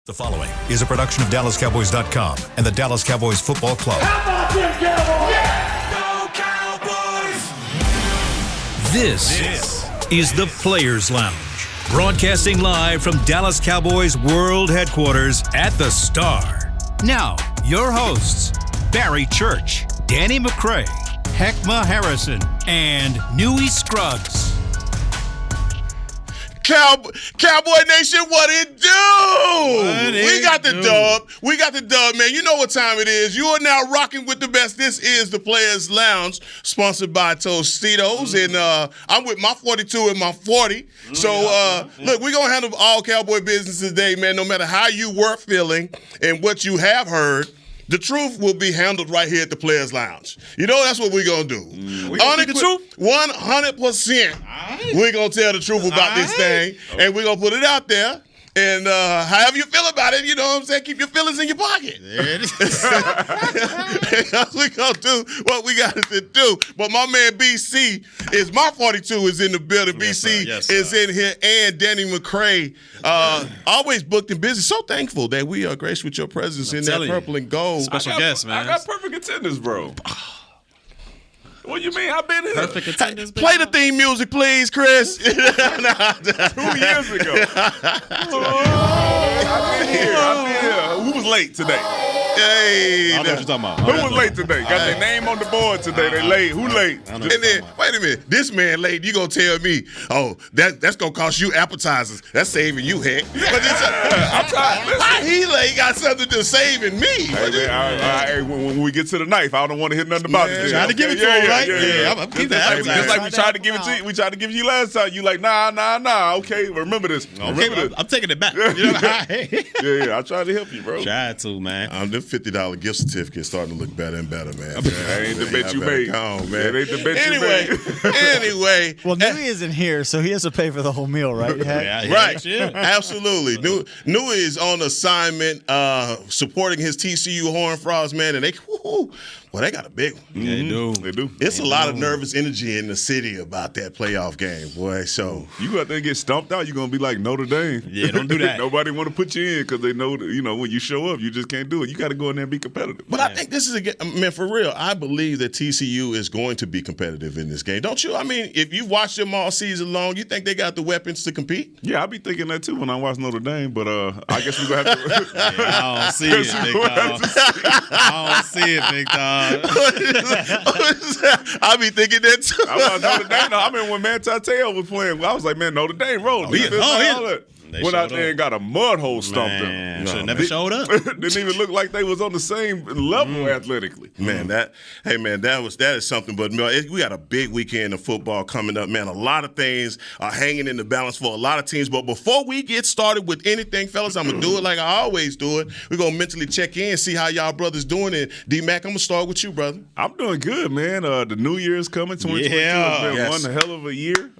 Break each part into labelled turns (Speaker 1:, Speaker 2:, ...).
Speaker 1: The following is a production of DallasCowboys.com and the Dallas Cowboys Football Club.
Speaker 2: How about them Cowboys?
Speaker 3: Yeah! Go Cowboys!
Speaker 1: This is the Players Lounge, broadcasting live from Dallas Cowboys World Headquarters at the Star. Now, your hosts, Barry Church, Danny McCray, Heckma Harrison, and Newey Scruggs.
Speaker 4: Cowboy Nation, what it do? We got the dub. We got the dub, man. You know what time it is. You are now rocking with the best. This is the Players Lounge, sponsored by Tostitos. And I'm with my 42 and my 40. So, look, we're going to handle all Cowboy business today, man, no matter how you were feeling and what you have heard. The truth will be handled right here at the Players Lounge. You know, that's what we're going to do.
Speaker 5: We gonna the truth?
Speaker 4: 100%. Right. We're going to tell the truth about this thing, and we're going to put it out there. And however you feel about it, you know what I'm saying, keep your feelings in your pocket. There it is. We're going to do what we got to do. But my man BC my 42 is in the building. Yes, BC is in here, and Danny McCray, always booked and busy. So thankful that we are graced with your presence in that purple and gold.
Speaker 5: Special guest, man. I got perfect attendance, bro. What you mean? I've been here.
Speaker 4: Perfect attendance. Play the theme music, please, Chris. 2 years ago.
Speaker 5: I've been here. Who was late today?
Speaker 4: Hey,
Speaker 5: I know what you're talking about. Who was late today? Got their name on the board today. They late. Who late?
Speaker 4: And then, wait a minute. This man late. You gonna tell me? Oh, that's gonna cost you appetizers. That's saving you, heck. But
Speaker 5: I'm trying.
Speaker 4: How he late got something to saving me?
Speaker 5: Hey, when we get to the knife, I don't want to hear nothing about it.
Speaker 4: Trying to give it to him, right? Yeah. I'm keeping that.
Speaker 5: Just like we tried to give it to you. We tried to give you last time. You like, nah. Okay, remember this.
Speaker 6: I'm taking it back.
Speaker 5: Yeah. I tried to help you, bro.
Speaker 6: Tried to, man.
Speaker 4: The $50 gift certificate starting to look better and better, man.
Speaker 5: That ain't the bet you made.
Speaker 4: Man.
Speaker 5: That ain't the bet you made.
Speaker 4: Anyway.
Speaker 7: Well, Newey isn't here, so he has to pay for the whole meal, right?
Speaker 4: Right. Absolutely. Newey is on assignment, supporting his TCU Horned Frogs, man, and they got a big one.
Speaker 6: Yeah,
Speaker 5: They do.
Speaker 4: It's a lot of nervous energy in the city about that playoff game, boy. So
Speaker 5: you go out there and get stumped out, you're going to be like Notre Dame.
Speaker 6: Yeah, don't do that.
Speaker 5: Nobody want to put you in because they know that, when you show up, you just can't do it. You got to go in there and be competitive.
Speaker 4: But I think this is, man, for real, I believe that TCU is going to be competitive in this game. Don't you? I mean, if you've watched them all season long, you think they got the weapons to compete?
Speaker 5: Yeah, I be thinking that too when I watch Notre Dame, but I guess we're going to have to.
Speaker 6: I don't see it, big dog. I don't see it, big dog.
Speaker 4: I be thinking that too.
Speaker 5: I was Notre Dame. I mean, when Manti Te'o was playing, I was like, man, Notre Dame rolled. Went out there and got a mud hole stomped them.
Speaker 6: Should have never showed up.
Speaker 5: Didn't even look like they was on the same level athletically.
Speaker 4: Man, that is something. But we got a big weekend of football coming up, man. A lot of things are hanging in the balance for a lot of teams. But before we get started with anything, fellas, I'm gonna do it like I always do it. We're gonna mentally check in, see how y'all brothers doing. And D-Mac, I'm gonna start with you, brother.
Speaker 5: I'm doing good, man. The New Year's coming. 2022 has been one hell of a year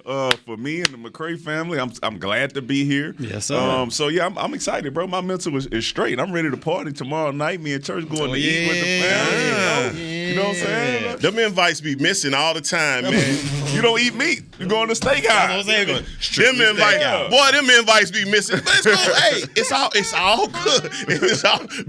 Speaker 5: for me and the McCray family. I'm glad to be here.
Speaker 6: Yes, sir.
Speaker 5: So yeah, I'm excited, bro. My mental is straight. I'm ready to party tomorrow night. Me and Church going to eat with the family. You know what I'm saying?
Speaker 4: Them invites be missing all the time, man.
Speaker 5: You don't eat meat. You going to steakhouse.
Speaker 4: Them invites be missing. But it's cool. Hey, it's all good.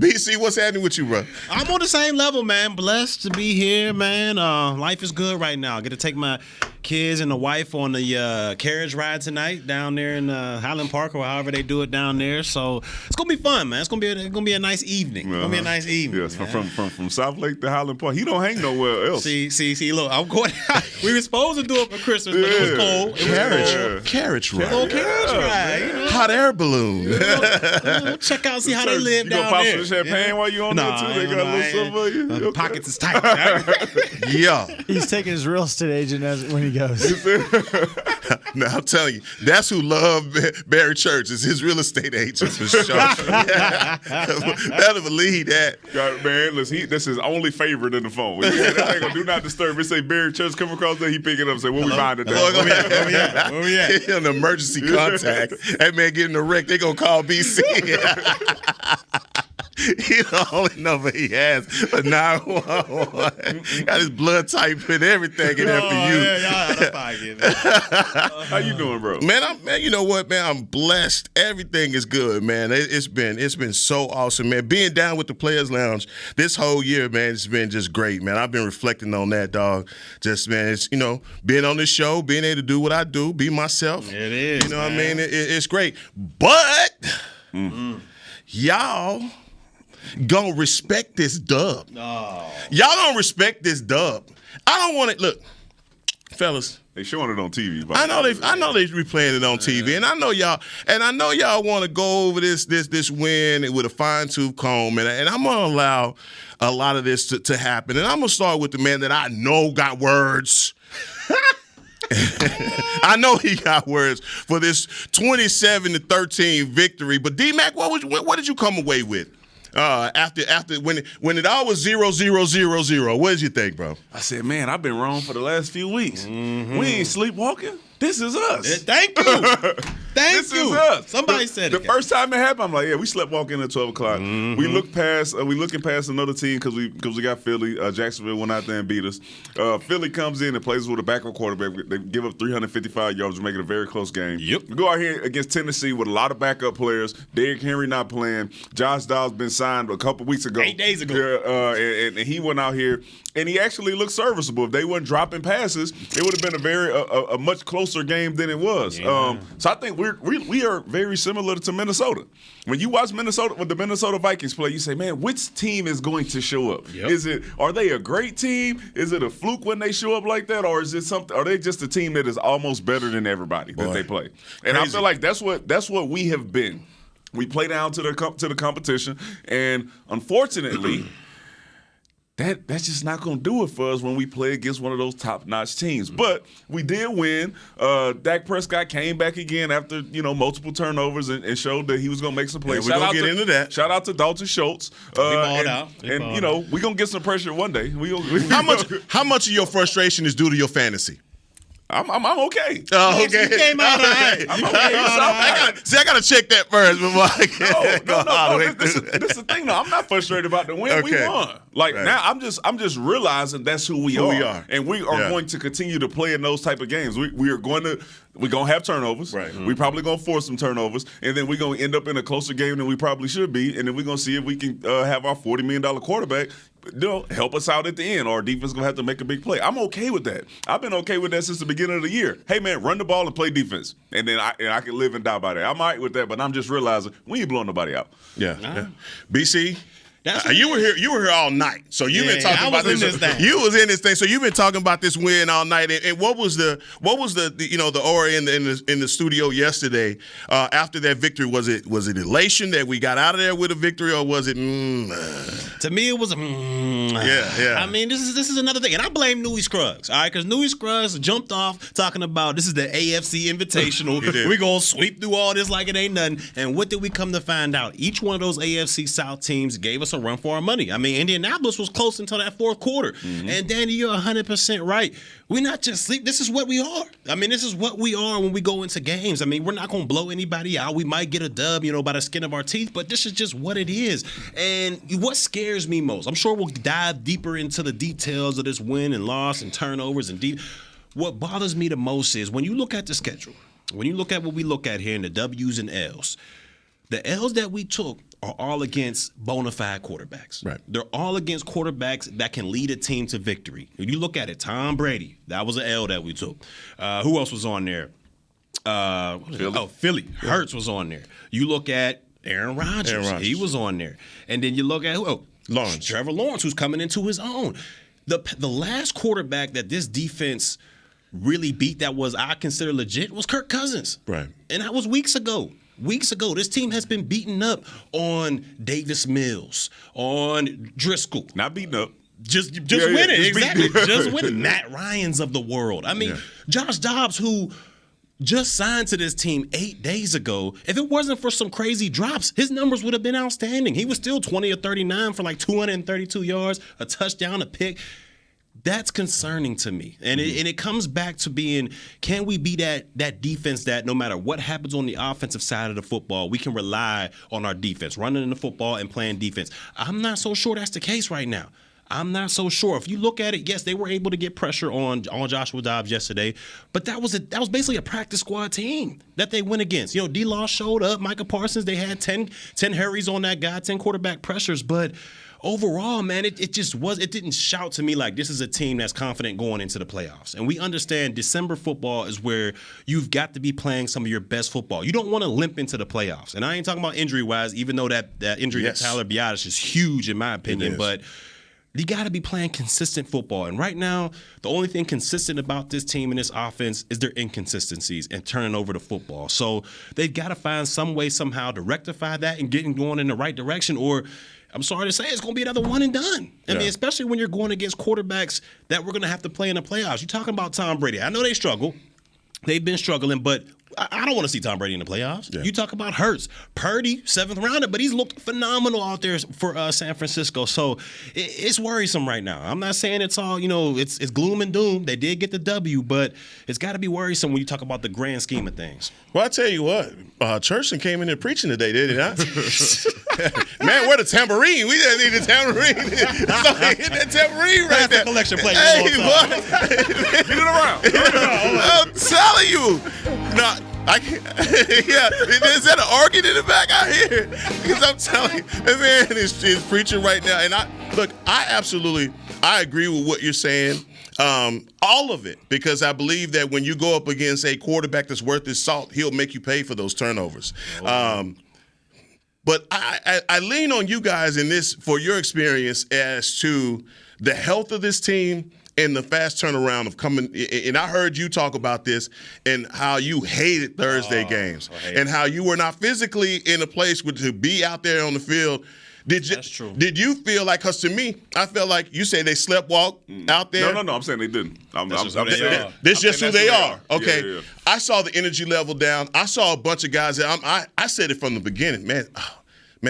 Speaker 4: BC, what's happening with you, bro?
Speaker 6: I'm on the same level, man. Blessed to be here, man. Life is good right now. I get to take my kids and the wife on the carriage ride tonight down there in Highland Park or however they do it down there. So it's gonna be fun, man. It's gonna be a nice evening. It's gonna be a nice evening.
Speaker 5: Yes, from South Lake to Highland Park. He don't hang nowhere else.
Speaker 6: See. Look, I'm going. We were supposed to do it for Christmas, but it was cold.
Speaker 4: Carriage ride.
Speaker 6: Little carriage ride. You know?
Speaker 4: Hot air balloon.
Speaker 6: Check out, see how they live down
Speaker 5: there.
Speaker 6: You
Speaker 5: gonna pop some champagne while you on there too? They got a little something for you.
Speaker 6: The pockets is tight. Right?
Speaker 4: Yeah.
Speaker 7: He's taking his real estate agent when he goes.
Speaker 4: Now I'm telling you, that's who loved Barry Church is his real estate agent for sure. Better believe that.
Speaker 5: God, man, listen, this is his only favorite in the phone. That ain't gonna do not disturb. It say Barry Church come across there, he pick it up and say, what we buying today?
Speaker 6: Where we at?
Speaker 4: An emergency contact. That man getting a wreck, they gonna call BC. He the only number he has for 911. Got his blood type and everything in there for you.
Speaker 6: Yeah, y'all
Speaker 5: How you doing, bro?
Speaker 4: Man, you know what, man? I'm blessed. Everything is good, man. It's been so awesome, man. Being down with the Players Lounge this whole year, man, it's been just great, man. I've been reflecting on that, dog. Just, man, it's, being on this show, being able to do what I do, be myself.
Speaker 6: It is,
Speaker 4: you know
Speaker 6: man.
Speaker 4: what I mean? It's great. But y'all gonna respect this dub.
Speaker 6: Oh.
Speaker 4: Y'all don't respect this dub. I don't want it. Look, fellas.
Speaker 5: They showing it on TV.
Speaker 4: I know they replaying it on TV, and I know y'all want to go over this win with a fine-tooth comb, and I'm gonna allow a lot of this to happen, and I'm gonna start with the man that I know got words. I know he got words for this 27-13 victory. But D-Mac, what did you come away with after when it all was 0-0-0-0? What did you think, bro?
Speaker 5: I said, man, I've been wrong for the last few weeks. We ain't sleepwalking. This is us.
Speaker 6: Thank you.
Speaker 5: This is us.
Speaker 6: Somebody said
Speaker 5: the
Speaker 6: it.
Speaker 5: first time it happened, I'm like, yeah, we slept walking at 12 o'clock. We looking past another team because we got Philly. Jacksonville went out there and beat us. Philly comes in and plays with a backup quarterback. They give up 355 yards to make it a very close game.
Speaker 6: Yep.
Speaker 5: We go out here against Tennessee with a lot of backup players. Derrick Henry not playing. Josh Dobbs been signed a couple weeks ago.
Speaker 6: 8 days ago.
Speaker 5: And he went out here and he actually looked serviceable. If they weren't dropping passes, it would have been a much closer game than it was.
Speaker 6: Yeah.
Speaker 5: So I think we are very similar to Minnesota. When you watch the Minnesota Vikings play, you say, man, which team is going to show up?
Speaker 6: Yep.
Speaker 5: Are they a great team? Is it a fluke when they show up like that, or is it something? Are they just a team that is almost better than everybody that they play? And I feel like that's what we have been. We play down to the competition, and unfortunately. That's just not going to do it for us when we play against one of those top-notch teams. But we did win. Dak Prescott came back again after multiple turnovers and showed that he was going to make some plays.
Speaker 4: We're going to get into that.
Speaker 5: Shout out to Dalton Schultz.
Speaker 4: We're
Speaker 5: going to get some pressure one day.
Speaker 4: How much of your frustration is due to your fantasy?
Speaker 5: I'm okay.
Speaker 4: Oh, okay.
Speaker 6: You came out all right.
Speaker 4: I got to check that first before I
Speaker 5: No. This is the thing, though. I'm not frustrated about the win.
Speaker 4: Okay.
Speaker 5: We won. Now, I'm just realizing that's who we are. And we are going to continue to play in those type of games. We're going to have turnovers. Right. We're probably going to force some turnovers. And then we're going to end up in a closer game than we probably should be. And then we're going to see if we can have our $40 million quarterback help us out at the end. Our defense going to have to make a big play. I'm okay with that. I've been okay with that since the beginning of the year. Hey, man, run the ball and play defense. And then I can live and die by that. I'm all right with that, but I'm just realizing we ain't blowing nobody out.
Speaker 4: Yeah. BC? You were here all night, so you've been talking about this. You was in this thing, so you've been talking about this win all night. And what was the aura in the studio yesterday after that victory? Was it elation that we got out of there with a victory, or was it?
Speaker 6: To me, it was
Speaker 4: yeah.
Speaker 6: I mean, this is another thing, and I blame Newey Scruggs. All right, because Newey Scruggs jumped off talking about this is the AFC Invitational. We're gonna sweep through all this like it ain't nothing. And what did we come to find out? Each one of those AFC South teams gave us a run for our money. I mean, Indianapolis was close until that fourth quarter. And Danny, you're 100% right. We're not just sleep. This is what we are. I mean, this is what we are when we go into games. I mean, we're not going to blow anybody out. We might get a dub, by the skin of our teeth, but this is just what it is. And what scares me most, I'm sure we'll dive deeper into the details of this win and loss and turnovers and what bothers me the most is when you look at the schedule, when you look at what we look at here in the W's and L's, the L's that we took are all against bona fide quarterbacks. Right. They're all against quarterbacks that can lead a team to victory. When you look at it, Tom Brady, that was an L that we took. Who else was on there? Philly. Hurts was on there. You look at Aaron Rodgers. He was on there. And then you look at Lawrence. Trevor Lawrence, who's coming into his own. The last quarterback that this defense really beat that was I consider legit was Kirk Cousins. Right. And that was weeks ago. This team has been beaten up on Davis Mills, on Driscoll.
Speaker 5: Not beaten up.
Speaker 6: Just winning. Exactly. Just winning. Matt Ryan's of the world. I mean, Josh Dobbs, who just signed to this team 8 days ago, if it wasn't for some crazy drops, his numbers would have been outstanding. He was still 20 or 39 for like 232 yards, a touchdown, a pick. That's concerning to me. And it comes back to being, can we be that defense that no matter what happens on the offensive side of the football, we can rely on our defense, running in the football and playing defense? I'm not so sure that's the case right now. I'm not so sure. If you look at it, yes, they were able to get pressure on Joshua Dobbs yesterday, but that was basically a practice squad team that they went against. You know, D-Law showed up, Micah Parsons, they had 10 hurries on that guy, 10 quarterback pressures, but overall, man, it didn't shout to me like this is a team that's confident going into the playoffs. And we understand December football is where you've got to be playing some of your best football. You don't want to limp into the playoffs. And I ain't talking about injury-wise, even though that injury to Tyler Biadasz is huge in my opinion, but you got to be playing consistent football. And right now, the only thing consistent about this team and this offense is their inconsistencies and turning over the football. So they've got to find some way somehow to rectify that and getting going in the right direction, or I'm sorry to say it's going to be another one and done. I mean, especially when you're going against quarterbacks that we're going to have to play in the playoffs. You're talking about Tom Brady. I know they struggle. They've been struggling, but I don't want to see Tom Brady in the playoffs. Yeah. You talk about Hurts. Purdy, 7th rounder, but he's looked phenomenal out there for San Francisco. So it's worrisome right now. I'm not saying it's all, it's gloom and doom. They did get the W, but it's got to be worrisome when you talk about the grand scheme of things.
Speaker 4: Well, I tell you what, Churchton came in there preaching today, did he not? Man, where the tambourine? We didn't need the tambourine. So hit that tambourine right there.
Speaker 6: Collection plate.
Speaker 4: Hey, what? Get it around. I'm telling you. No, I can't. Yeah, is that an organ in the back out here? Because I'm telling you, that man is preaching right now. And I agree with what you're saying. All of it, because I believe that when you go up against a quarterback that's worth his salt, he'll make you pay for those turnovers. But I lean on you guys in this for your experience as to the health of this team and the fast turnaround of coming. And I heard you talk about this and how you hated Thursday games and how you were not physically in a place to be out there on the field. That's true. Did you feel like, because to me, I felt like you say they sleptwalk out there?
Speaker 5: No, I'm saying they didn't.
Speaker 4: This just who they are. Okay. Yeah. I saw the energy level down. I saw a bunch of guys that I said it from the beginning, man,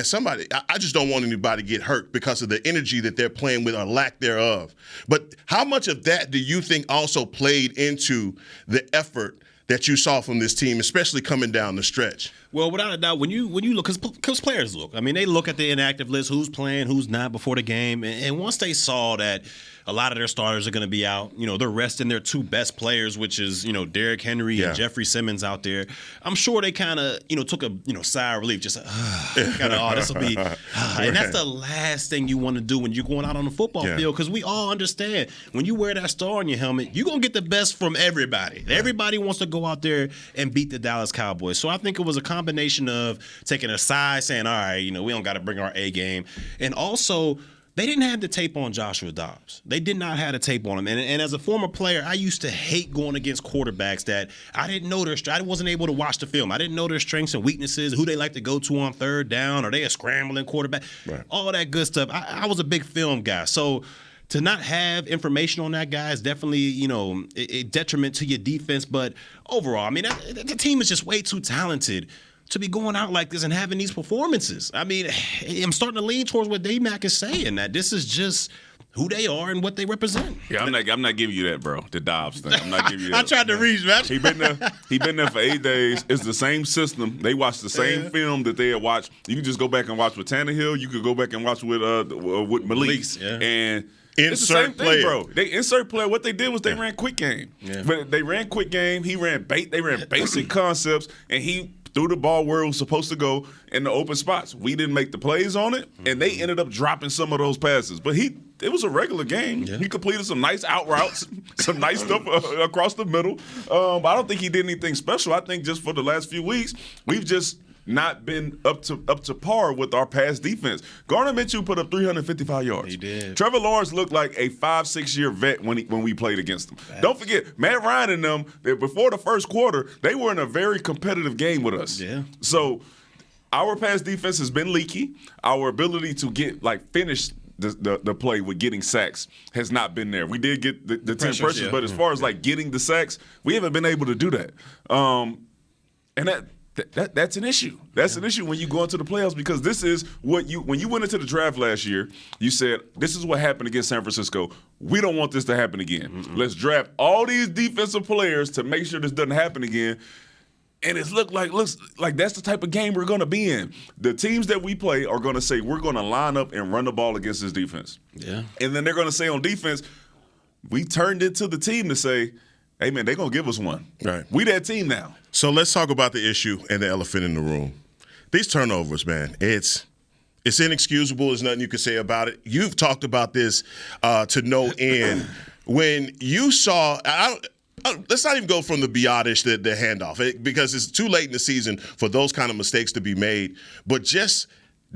Speaker 4: somebody, I just don't want anybody to get hurt because of the energy that they're playing with or lack thereof. But how much of that do you think also played into the effort that you saw from this team, especially coming down the stretch?
Speaker 6: Well, without a doubt, when you look, because players look. I mean, they look at the inactive list, who's playing, who's not before the game. And once they saw that a lot of their starters are going to be out, they're resting their two best players, which is, Derrick Henry and Jeffrey Simmons out there. I'm sure they kind of, took a, sigh of relief, just kind of, this will be. And that's the last thing you want to do when you're going out on the football field, because we all understand when you wear that star on your helmet, you're going to get the best from everybody. Right. Everybody wants to go out there and beat the Dallas Cowboys. So I think it was a combination of taking a side, saying, all right, we don't got to bring our A game. And also, they didn't have the tape on Joshua Dobbs. They did not have the tape on him. And as a former player, I used to hate going against quarterbacks that I didn't know I wasn't able to watch the film. I didn't know their strengths and weaknesses, who they like to go to on third down, or they a scrambling quarterback, all that good stuff. I was a big film guy. So to not have information on that guy is definitely, a detriment to your defense. But overall, I mean, the team is just way too talented to be going out like this and having these performances. I mean, I'm starting to lean towards what D-Mac is saying, that this is just who they are and what they represent.
Speaker 5: Yeah, I'm not giving you that, bro. The Dobbs thing. I'm not giving you that.
Speaker 6: I tried to reach, man.
Speaker 5: He been there for 8 days. It's the same system. They watch the same film that they had watched. You can just go back and watch with Tannehill. You could go back and watch with Malik. And it's the same thing, bro. They insert player. What they did was they ran quick game. Yeah. But they ran quick game. He ran They ran basic concepts, and he threw the ball where it was supposed to go in the open spots. We didn't make the plays on it, and they ended up dropping some of those passes. But it was a regular game. Yeah. He completed some nice out routes, some nice stuff across the middle. I don't think he did anything special. I think just for the last few weeks, we've just not been up to par with our pass defense. Gardner Minshew put up 355 yards.
Speaker 6: He did.
Speaker 5: Trevor Lawrence looked like a 5-6 year vet when we played against him. Don't forget, Matt Ryan and them, before the first quarter, they were in a very competitive game with us.
Speaker 6: Yeah.
Speaker 5: So our pass defense has been leaky. Our ability to finish the play with getting sacks has not been there. We did get the 10 pressures, but as far as getting the sacks, we haven't been able to do that. And That's an issue. That's an issue when you go into the playoffs because this is when you went into the draft last year, you said, this is what happened against San Francisco. We don't want this to happen again. Mm-mm. Let's draft all these defensive players to make sure this doesn't happen again. And it looks like that's the type of game we're going to be in. The teams that we play are going to say, we're going to line up and run the ball against this defense.
Speaker 6: Yeah.
Speaker 5: And then they're going to say on defense, we turned into the team to say, hey, man, they're going to give us one.
Speaker 4: Right.
Speaker 5: We that team now.
Speaker 4: So let's talk about the issue and the elephant in the room. These turnovers, man, it's inexcusable. There's nothing you can say about it. You've talked about this to no end. When you saw let's not even go from the Biotish, the handoff, because it's too late in the season for those kind of mistakes to be made. But just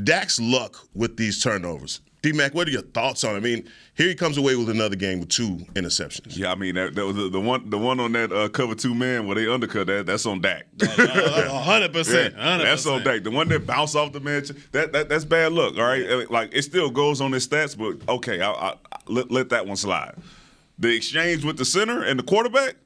Speaker 4: Dak's luck with these turnovers. D-Mac, what are your thoughts on it? I mean, here he comes away with another game with 2 interceptions.
Speaker 5: Yeah, I mean, that was the one on that cover 2 man where they undercut that's on Dak.
Speaker 6: 100%.
Speaker 5: That's on Dak. The one that bounced off the man, that's bad luck, all right? Like, it still goes on his stats, but okay, I'll let that one slide. The exchange with the center and the quarterback,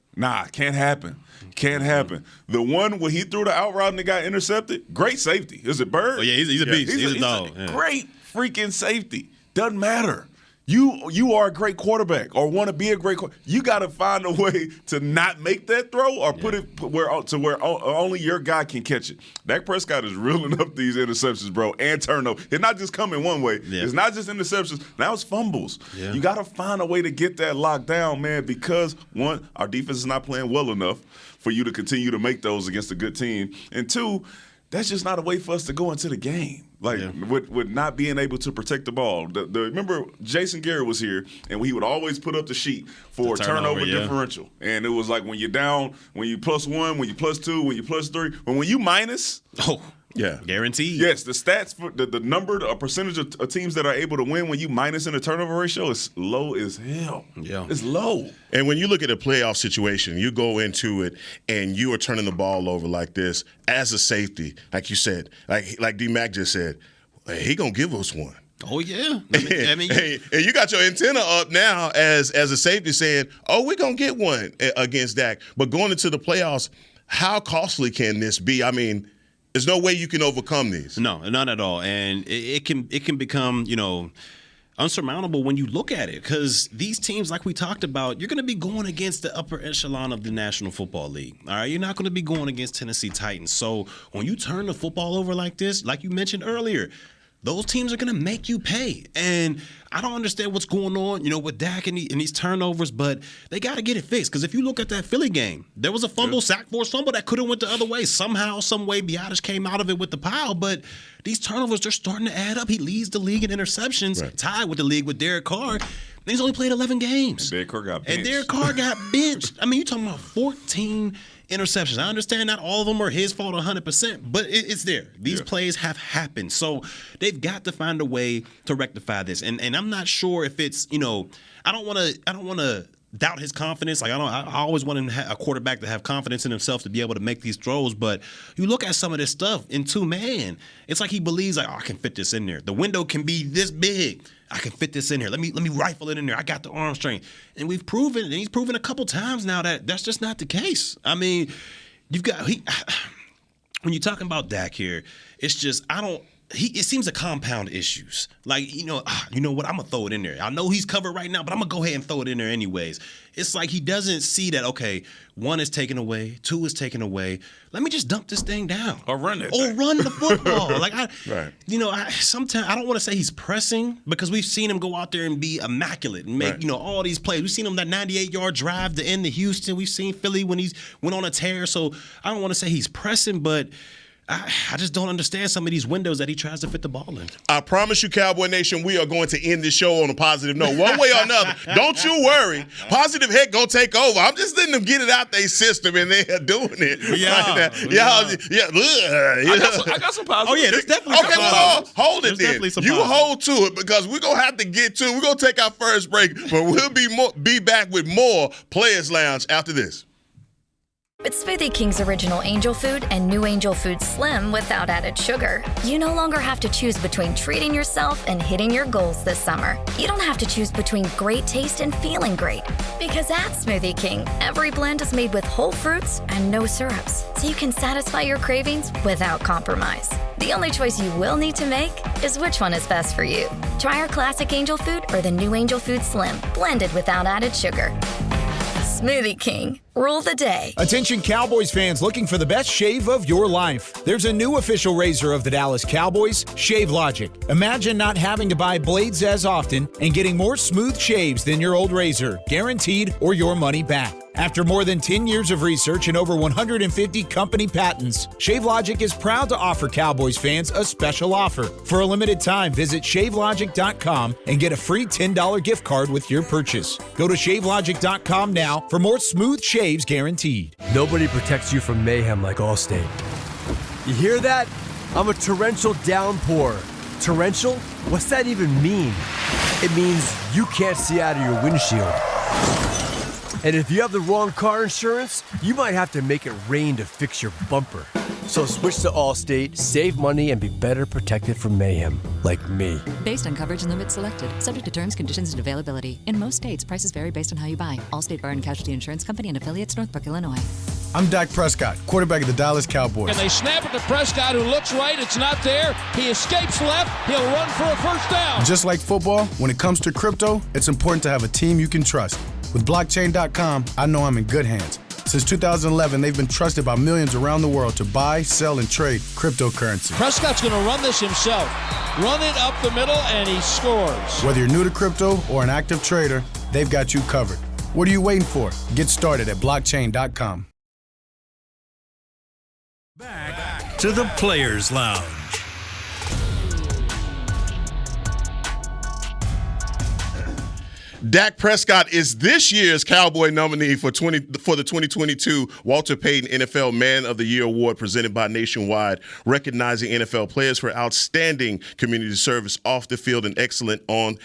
Speaker 5: can't happen. Can't happen. The one where he threw the out route and it got intercepted, great safety. Is it Bird?
Speaker 6: Oh, yeah, he's a beast. He's a dog.
Speaker 5: Great freaking safety. Doesn't matter. You are a great quarterback or want to be a great quarterback. You got to find a way to not make that throw or put it where only your guy can catch it. Dak Prescott is reeling up these interceptions, bro, and turnovers. It's not just coming one way. Yeah. It's not just interceptions. Now it's fumbles. Yeah. You got to find a way to get that locked down, man, because, one, our defense is not playing well enough for you to continue to make those against a good team. And, two, that's just not a way for us to go into the game. With not being able to protect the ball. Remember, Jason Garrett was here, and he would always put up the sheet for turnover differential. And it was like when you're down, when you +1, when you +2, when you +3. But when you minus,
Speaker 6: guaranteed.
Speaker 5: Yes, the stats for the number, a percentage of teams that are able to win when you minus in the turnover ratio is low as hell. Yeah, it's low.
Speaker 4: And when you look at a playoff situation, you go into it and you are turning the ball over like this as a safety, like you said, like D-Mac just said, he gonna give us one.
Speaker 6: Oh yeah,
Speaker 4: and you got your antenna up now as a safety saying, "Oh, we're gonna get one against Dak." But going into the playoffs, how costly can this be? I mean, there's no way you can overcome these.
Speaker 6: No, not at all. And it can become, unsurmountable when you look at it, because these teams, like we talked about, you're going to be going against the upper echelon of the National Football League. All right, you're not going to be going against Tennessee Titans. So when you turn the football over like this, like you mentioned earlier, those teams are going to make you pay. And I don't understand what's going on, with Dak and these turnovers, but they got to get it fixed. Because if you look at that Philly game, there was a fumble, sack force fumble that could have went the other way. Somehow, some way, Biotish came out of it with the pile. But these turnovers, they're starting to add up. He leads the league in interceptions, tied with the league with Derek Carr. And he's only played 11 games.
Speaker 5: And Derek
Speaker 6: Carr got benched. I mean, you're talking about 14 interceptions. I understand not all of them are his fault 100%, but it's there. These plays have happened. So they've got to find a way to rectify this. And I'm not sure if it's, I don't want to doubt his confidence. I always want a quarterback to have confidence in himself to be able to make these throws. But you look at some of this stuff in 2-man, it's like he believes I can fit this in there. The window can be this big. I can fit this in here. Let me rifle it in there. I got the arm strength. And he's proven a couple times now that that's just not the case. I mean, when you're talking about Dak here, it's just it seems to compound issues. Like, you know what? I'm going to throw it in there. I know he's covered right now, but I'm going to go ahead and throw it in there anyways. It's like he doesn't see that, okay, 1 is taken away, 2 is taken away. Let me just dump this thing down.
Speaker 5: Or run it.
Speaker 6: Or run the football. Sometimes I don't want to say he's pressing, because we've seen him go out there and be immaculate and make, all these plays. We've seen him that 98-yard drive to end the Houston. We've seen Philly when he went on a tear. So I don't want to say he's pressing, but I just don't understand some of these windows that he tries to fit the ball in.
Speaker 4: I promise you, Cowboy Nation, we are going to end this show on a positive note, one way or another. Don't you worry. Positive Head gonna take over. I'm just letting them get it out their system, and they are doing it.
Speaker 5: I got some positive.
Speaker 6: Oh yeah, there's definitely some
Speaker 4: well, hold it then. You hold to it, because we're gonna have to get to it. We're gonna take our first break, but we'll be back with more Players Lounge after this.
Speaker 2: With Smoothie King's original Angel Food and new Angel Food Slim without added sugar, you no longer have to choose between treating yourself and hitting your goals this summer. You don't have to choose between great taste and feeling great. Because at Smoothie King, every blend is made with whole fruits and no syrups, so you can satisfy your cravings without compromise. The only choice you will need to make is which one is best for you. Try our classic Angel Food or the new Angel Food Slim, blended without added sugar. Smoothie King, rule the day.
Speaker 8: Attention Cowboys fans looking for the best shave of your life. There's a new official razor of the Dallas Cowboys, Shave Logic. Imagine not having to buy blades as often and getting more smooth shaves than your old razor, guaranteed or your money back. After more than 10 years of research and over 150 company patents, ShaveLogic is proud to offer Cowboys fans a special offer. For a limited time, visit ShaveLogic.com and get a free $10 gift card with your purchase. Go to ShaveLogic.com now for more smooth shaves guaranteed.
Speaker 9: Nobody protects you from mayhem like Allstate. You hear that? I'm a torrential downpour. Torrential? What's that even mean? It means you can't see out of your windshield. And if you have the wrong car insurance, you might have to make it rain to fix your bumper. So switch to Allstate, save money, and be better protected from mayhem, like me.
Speaker 10: Based on coverage and limits selected, subject to terms, conditions, and availability. In most states, prices vary based on how you buy. Allstate Bar and Casualty Insurance Company and affiliates, Northbrook, Illinois.
Speaker 11: I'm Dak Prescott, quarterback of the Dallas Cowboys.
Speaker 12: And they snap it to Prescott, who looks right. It's not there. He escapes left. He'll run for a first down.
Speaker 11: Just like football, when it comes to crypto, it's important to have a team you can trust. With blockchain.com, I know I'm in good hands. Since 2011, they've been trusted by millions around the world to buy, sell, and trade cryptocurrency.
Speaker 12: Prescott's going to run this himself. Run it up the middle, and he scores.
Speaker 11: Whether you're new to crypto or an active trader, they've got you covered. What are you waiting for? Get started at blockchain.com.
Speaker 1: Back to the Players Lounge.
Speaker 4: Dak Prescott is this year's Cowboy nominee for the 2022 Walter Payton NFL Man of the Year Award presented by Nationwide, recognizing NFL players for outstanding community service off the field and excellence on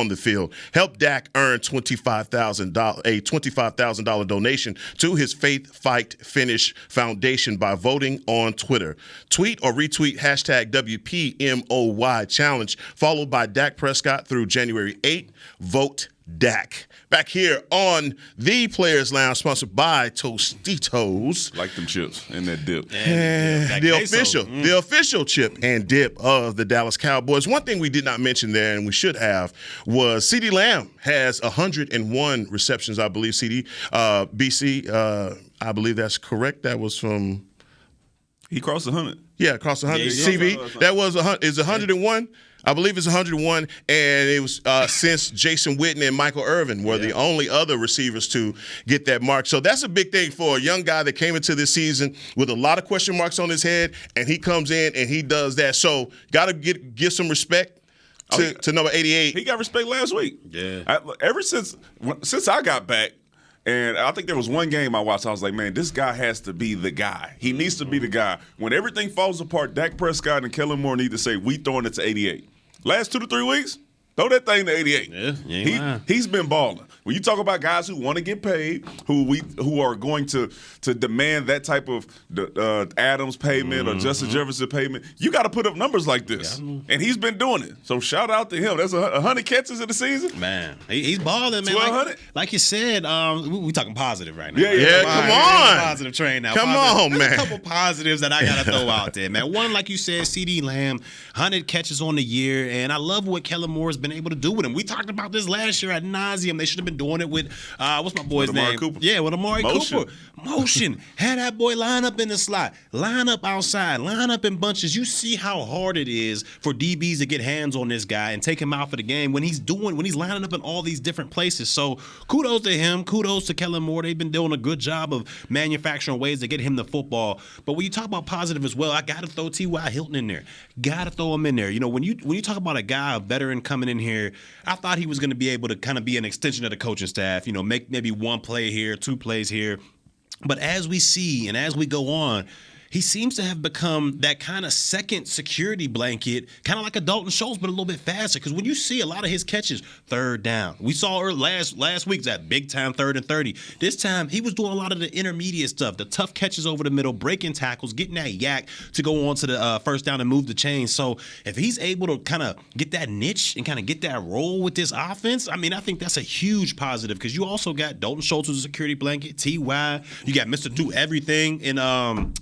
Speaker 4: the field. Help Dak earn a $25,000 donation to his Faith Fight Finish Foundation by voting on Twitter. Tweet or retweet hashtag WPMOY challenge, followed by Dak Prescott through January 8th. Vote Dak. Back here on the Players Lounge, sponsored by Tostitos.
Speaker 5: Like them chips and that dip.
Speaker 4: The official chip and dip of the Dallas Cowboys. One thing we did not mention there, and we should have, was CeeDee Lamb has 101 receptions, I believe, BC. I believe that's correct. That was from...
Speaker 5: He crossed 100.
Speaker 4: Yeah, crossed 100.
Speaker 5: Yeah,
Speaker 4: CB, that was 101. I believe it's 101, and it was since Jason Witten and Michael Irvin were the only other receivers to get that mark. So that's a big thing for a young guy that came into this season with a lot of question marks on his head, and he comes in and he does that. So got to give some respect to number 88.
Speaker 5: He got respect last week. Yeah. Ever since I got back, and I think there was one game I watched, I was like, man, this guy has to be the guy. He needs to be the guy. When everything falls apart, Dak Prescott and Kellen Moore need to say, we throwing it to 88. Last 2 to 3 weeks, throw that thing to 88.
Speaker 6: Yeah,
Speaker 5: he's been balling. When you talk about guys who want to get paid, who are going to demand that type of Adams payment or Justin Jefferson payment, you got to put up numbers like this. Yeah. And he's been doing it. So shout out to him. That's 100 catches in the season.
Speaker 6: Man, he's balling, man.
Speaker 5: 1,200.
Speaker 6: Like you said, we talking positive right now.
Speaker 4: Yeah, come on.
Speaker 6: Positive train now.
Speaker 4: Come on, man.
Speaker 6: There's a couple positives that I got to throw out there, man. One, like you said, CeeDee Lamb, 100 catches on the year, and I love what Kellen Moore has been able to do with him. We talked about this last year ad nauseum. They should have been doing it with what's my boy's name?
Speaker 5: Cooper.
Speaker 6: Yeah, with Amari Cooper. Motion. Had that boy line up in the slot, line up outside, line up in bunches. You see how hard it is for DBs to get hands on this guy and take him out for the game when he's lining up in all these different places. So kudos to him. Kudos to Kellen Moore. They've been doing a good job of manufacturing ways to get him the football. But when you talk about positive as well, I got to throw T.Y. Hilton in there. Got to throw him in there. You know, when you talk about a guy, a veteran coming in here, I thought he was going to be able to kind of be an extension of the coaching staff, you know, make maybe one play here, 2 plays here. But as we see and as we go on, he seems to have become that kind of second security blanket, kind of like a Dalton Schultz, but a little bit faster. Because when you see a lot of his catches, third down. We saw last week's that big time 3rd and 30. This time, he was doing a lot of the intermediate stuff, the tough catches over the middle, breaking tackles, getting that yak to go on to the first down and move the chains. So if he's able to kind of get that niche and kind of get that role with this offense, I mean, I think that's a huge positive because you also got Dalton Schultz as a security blanket, T.Y., you got Mr. Do Everything in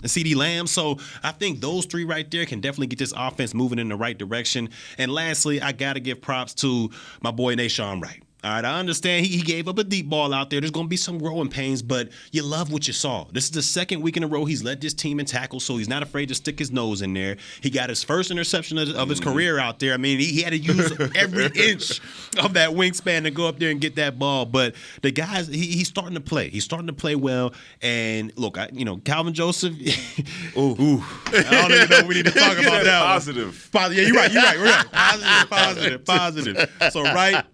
Speaker 6: C.D. Lamb. So I think those three right there can definitely get this offense moving in the right direction. And lastly, I got to give props to my boy Nahshon Wright. All right, I understand he gave up a deep ball out there. There's going to be some growing pains, but you love what you saw. This is the second week in a row he's led this team in tackles, so he's not afraid to stick his nose in there. He got his first interception of his career out there. I mean, he had to use every inch of that wingspan to go up there and get that ball. But the guys, he's starting to play. He's starting to play well. And look, Calvin Joseph. Ooh. I don't even know if we need to talk about that.
Speaker 5: Positive.
Speaker 6: Yeah, you're right. We're right. Positive. So, right.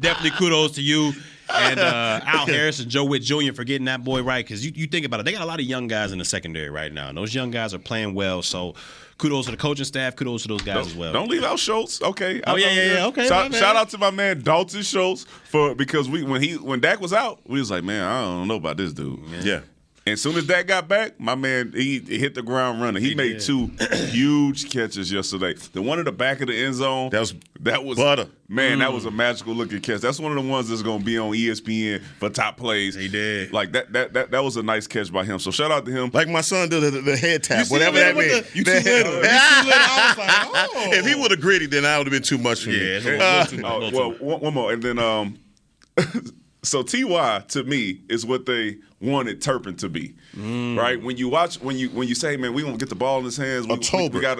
Speaker 6: Definitely kudos to you and Al Harris and Joe Witt Jr. for getting that boy right because you think about it. They got a lot of young guys in the secondary right now, and those young guys are playing well. So kudos to the coaching staff. Kudos to those guys as well.
Speaker 5: Don't leave out Schultz. Okay.
Speaker 6: Yeah. Okay.
Speaker 5: Shout out to my man Dalton Schultz because when Dak was out, we was like, man, I don't know about this dude.
Speaker 4: Yeah.
Speaker 5: And as soon as Dak got back, my man, he hit the ground running. He made 2 huge catches yesterday. The one in the back of the end zone, that was
Speaker 4: butter.
Speaker 5: Man, that was a magical looking catch. That's one of the ones that's going to be on ESPN for top plays.
Speaker 6: He did.
Speaker 5: Like that was a nice catch by him. So shout out to him.
Speaker 4: Like my son did the head tap, whatever that means.
Speaker 6: You too little. I was like, oh.
Speaker 4: If he would have gritty, then that would have been too much for me.
Speaker 6: Yeah, it's a little too much.
Speaker 5: Well, one more, and then so T.Y. to me is what they wanted Turpin to be, right? When you watch, when you say, man, we gonna get the ball in his hands. We got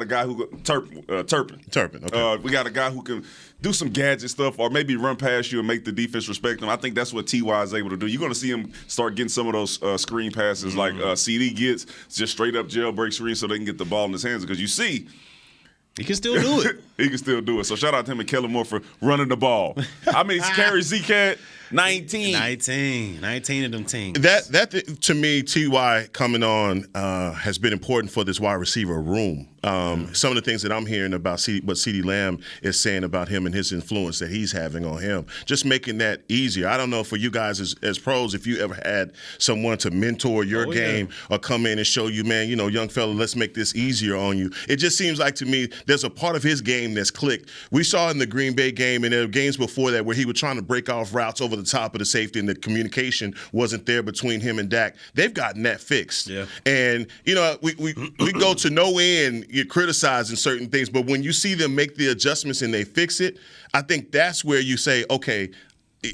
Speaker 5: a guy who Turpin. Okay. We got a guy who can do some gadget stuff or maybe run past you and make the defense respect him. I think that's what T.Y. is able to do. You're going to see him start getting some of those screen passes like CD gets, just straight up jailbreak screen so they can get the ball in his hands because you see.
Speaker 6: He can still do it.
Speaker 5: He can still do it. So shout out to him and Kellen Moore for running the ball. How many carries he had? 19
Speaker 6: of them teams.
Speaker 4: That to me, T.Y. coming on has been important for this wide receiver room. Some of the things that I'm hearing about what CeeDee Lamb is saying about him and his influence that he's having on him, just making that easier. I don't know for you guys as pros if you ever had someone to mentor your game or come in and show you, man, young fella, let's make this easier on you. It just seems like to me there's a part of his game that's clicked. We saw in the Green Bay game and there were games before that where he was trying to break off routes over the top of the safety and the communication wasn't there between him and Dak. They've gotten that fixed.
Speaker 6: Yeah.
Speaker 4: And, we go to no end, you're criticizing certain things, but when you see them make the adjustments and they fix it, I think that's where you say, okay,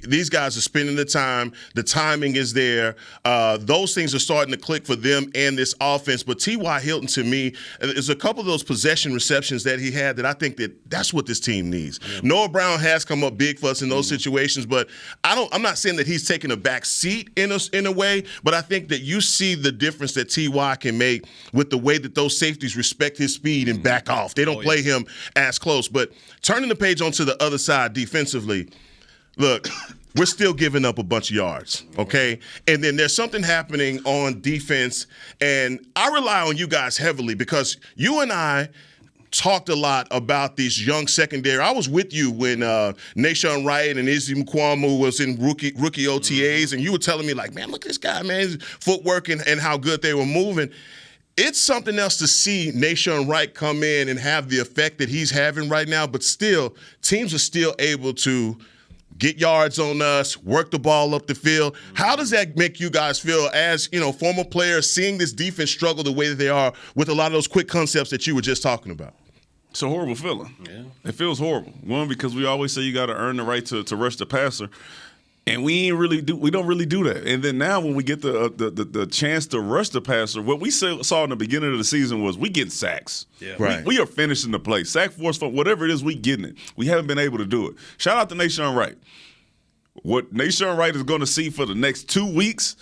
Speaker 4: these guys are spending the time. The timing is there. Those things are starting to click for them and this offense. But T.Y. Hilton, to me, is a couple of those possession receptions that he had that I think that's what this team needs. Yeah. Noah Brown has come up big for us in those situations, but I'm not saying that he's taking a back seat in a way, but I think that you see the difference that T.Y. can make with the way that those safeties respect his speed and back off. They don't play him as close. But turning the page onto the other side defensively, look, we're still giving up a bunch of yards, okay? And then there's something happening on defense, and I rely on you guys heavily because you and I talked a lot about these young secondary. I was with you when Nahshon Wright and Izzy Mukwamu was in rookie OTAs, and you were telling me, like, man, look at this guy, man, his footwork and how good they were moving. It's something else to see Nahshon Wright come in and have the effect that he's having right now, but still, teams are still able to get yards on us, work the ball up the field. How does that make you guys feel as, former players seeing this defense struggle the way that they are with a lot of those quick concepts that you were just talking about?
Speaker 5: It's a horrible feeling.
Speaker 6: Yeah.
Speaker 5: It feels horrible. One, because we always say you got to earn the right to rush the passer. And we don't really do that. And then now when we get the chance to rush the passer, what we saw in the beginning of the season was we getting sacks.
Speaker 6: Yeah.
Speaker 4: Right.
Speaker 5: We are finishing the play. Sack force, whatever it is, we getting it. We haven't been able to do it. Shout out to Nahshon Wright. What Nahshon Wright is going to see for the next 2 weeks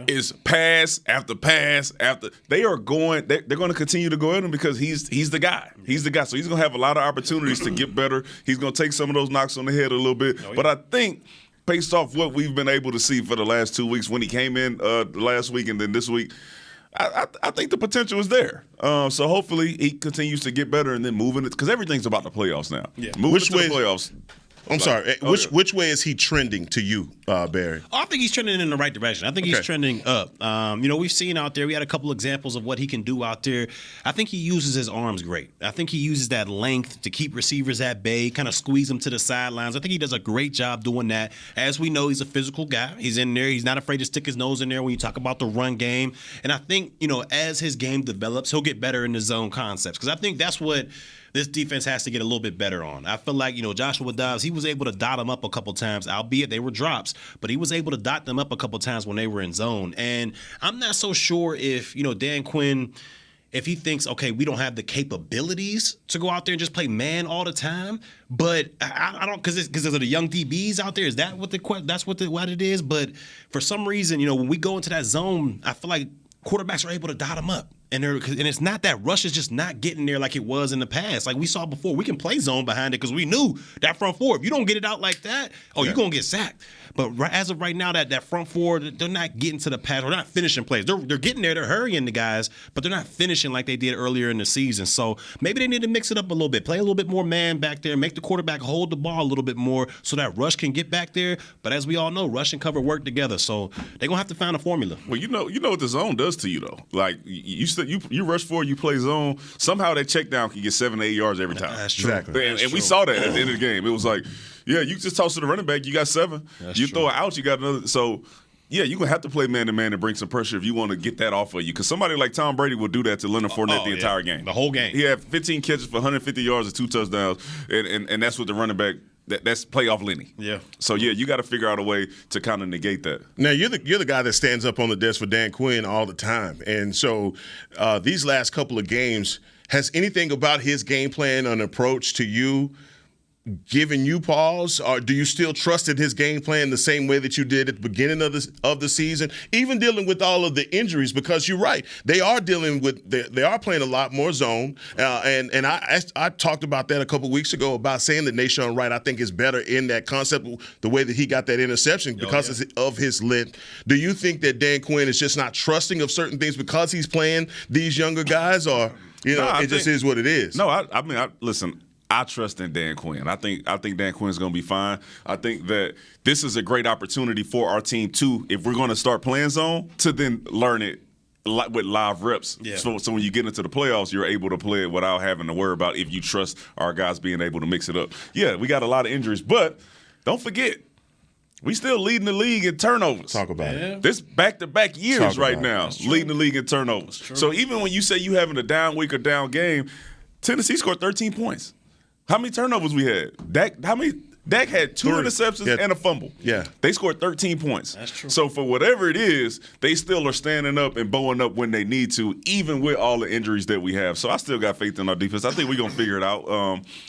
Speaker 5: is pass after pass after. They're going to continue to go at him because he's the guy. He's the guy. So he's going to have a lot of opportunities to get better. He's going to take some of those knocks on the head a little bit. But I think based off what we've been able to see for the last 2 weeks when he came in last week and then this week, I think the potential is there. So hopefully he continues to get better and then moving it because everything's about the playoffs now. Yeah. Moving to the playoffs.
Speaker 4: I'm sorry. Which way is he trending to you, Barry?
Speaker 6: I think he's trending in the right direction. I think he's trending up. We've seen out there. We had a couple examples of what he can do out there. I think he uses his arms great. I think he uses that length to keep receivers at bay, kind of squeeze them to the sidelines. I think he does a great job doing that. As we know, he's a physical guy. He's in there. He's not afraid to stick his nose in there when you talk about the run game. And I think, as his game develops, he'll get better in the zone concepts because I think that's what this defense has to get a little bit better on. I feel like, Joshua Dobbs, he was able to dot them up a couple times, albeit they were drops, but he was able to dot them up a couple times when they were in zone. And I'm not so sure if, Dan Quinn, if he thinks, okay, we don't have the capabilities to go out there and just play man all the time, but I don't, because of the young DBs out there, is that what what it is? But for some reason, when we go into that zone, I feel like quarterbacks are able to dot them up. And it's not that rush is just not getting there like it was in the past. Like we saw before, we can play zone behind it because we knew that front four, if you don't get it out like that, you're going to get sacked. But as of right now, that front four, they're not getting to the pass. They're not finishing plays. They're getting there. They're hurrying the guys, but they're not finishing like they did earlier in the season. So maybe they need to mix it up a little bit. Play a little bit more man back there. Make the quarterback hold the ball a little bit more so that rush can get back there. But as we all know, rush and cover work together. So they're going to have to find a formula.
Speaker 5: Well, you know what the zone does to you, though. Like, you rush forward, you play zone. Somehow that check down can get 7 to 8 yards every time.
Speaker 6: That's true.
Speaker 5: Exactly. And we saw that at the end of the game. It was like, yeah, you just toss to the running back, you got 7.
Speaker 6: That's
Speaker 5: you
Speaker 6: true.
Speaker 5: throw it out, you got another. So, yeah, you're going to have to play man-to-man and bring some pressure if you want to get that off of you. Because somebody like Tom Brady will do that to Leonard Fournette the entire game.
Speaker 6: The whole game.
Speaker 5: He had 15 catches for 150 yards and 2 touchdowns, and that's what the running back – that's playoff Lenny.
Speaker 6: Yeah.
Speaker 5: So, yeah, you got to figure out a way to kind of negate that.
Speaker 4: Now, you're the guy that stands up on the desk for Dan Quinn all the time. And so these last couple of games, has anything about his game plan and approach to you giving you pause, or do you still trust in his game plan the same way that you did at the beginning of the season, even dealing with all of the injuries? Because you're right, they are playing a lot more zone, and I talked about that a couple weeks ago about saying that Nahshon Wright I think is better in that concept, the way that he got that interception because of his length. Do you think that Dan Quinn is just not trusting of certain things because he's playing these younger guys, or it just is what it is?
Speaker 5: No, I mean, listen. I trust in Dan Quinn. I think Dan Quinn's going to be fine. I think that this is a great opportunity for our team too, if we're going to start playing zone, to then learn it with live reps.
Speaker 6: Yeah.
Speaker 5: So when you get into the playoffs, you're able to play it without having to worry about if you trust our guys being able to mix it up. Yeah, we got a lot of injuries, but don't forget, we still leading the league in turnovers.
Speaker 4: Talk about it.
Speaker 5: This back-to-back years right now, leading the league in turnovers. So even when you say you having a down week or down game, Tennessee scored 13 points. How many turnovers we had? Dak had 2 interceptions and a fumble.
Speaker 4: Yeah.
Speaker 5: They scored 13 points.
Speaker 6: That's true.
Speaker 5: So for whatever it is, they still are standing up and bowing up when they need to, even with all the injuries that we have. So I still got faith in our defense. I think we're going to figure it out.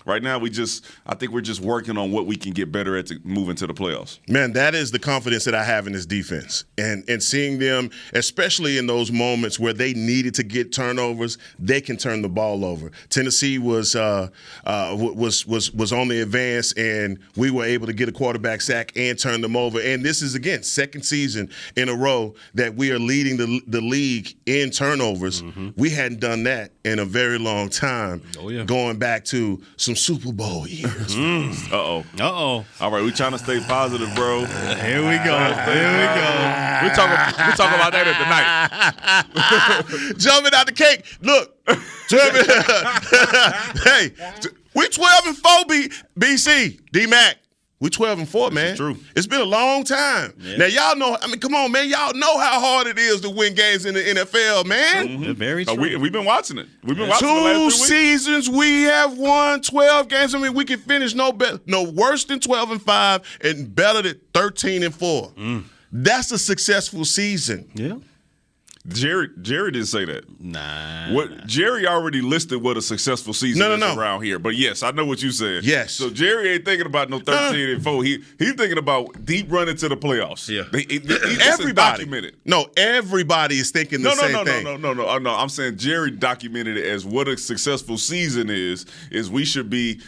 Speaker 5: Right now, I think we're just working on what we can get better at to move into the playoffs.
Speaker 4: Man, that is the confidence that I have in this defense. And seeing them, especially in those moments where they needed to get turnovers, they can turn the ball over. Tennessee was on the advance, and we were able to get a quarterback sack and turn them over. And this is, again, second season in a row that we are leading the league in turnovers. Mm-hmm. We hadn't done that in a very long time, going back to some Super Bowl years.
Speaker 5: Uh-oh.
Speaker 6: Uh-oh.
Speaker 5: All right, we trying to stay positive, bro.
Speaker 6: Here we go.
Speaker 5: We talking about that at the night.
Speaker 4: Jumping out the cake. Look. Hey, we 12-4 BC, D-Mac. We 12-4, man.
Speaker 5: That's true.
Speaker 4: It's been a long time. Yeah. Now, y'all know, come on, man. Y'all know how hard it is to win games in the NFL, man.
Speaker 6: Mm-hmm. Very true.
Speaker 5: We've been watching it. We've been watching it the last 3 weeks.
Speaker 4: 2 seasons, we have won 12 games. I mean, we can finish no worse than 12-5 and better than 13-4. That's a successful season.
Speaker 6: Yeah.
Speaker 5: Jerry didn't say that.
Speaker 6: Nah.
Speaker 5: What Jerry already listed what a successful season is around here. But yes, I know what you said.
Speaker 4: Yes.
Speaker 5: So Jerry ain't thinking about no 13-4. He's thinking about deep run into the playoffs.
Speaker 6: Yeah.
Speaker 5: Everybody documented.
Speaker 4: No, everybody is thinking the same thing.
Speaker 5: No. I'm saying Jerry documented it as what a successful season is we should be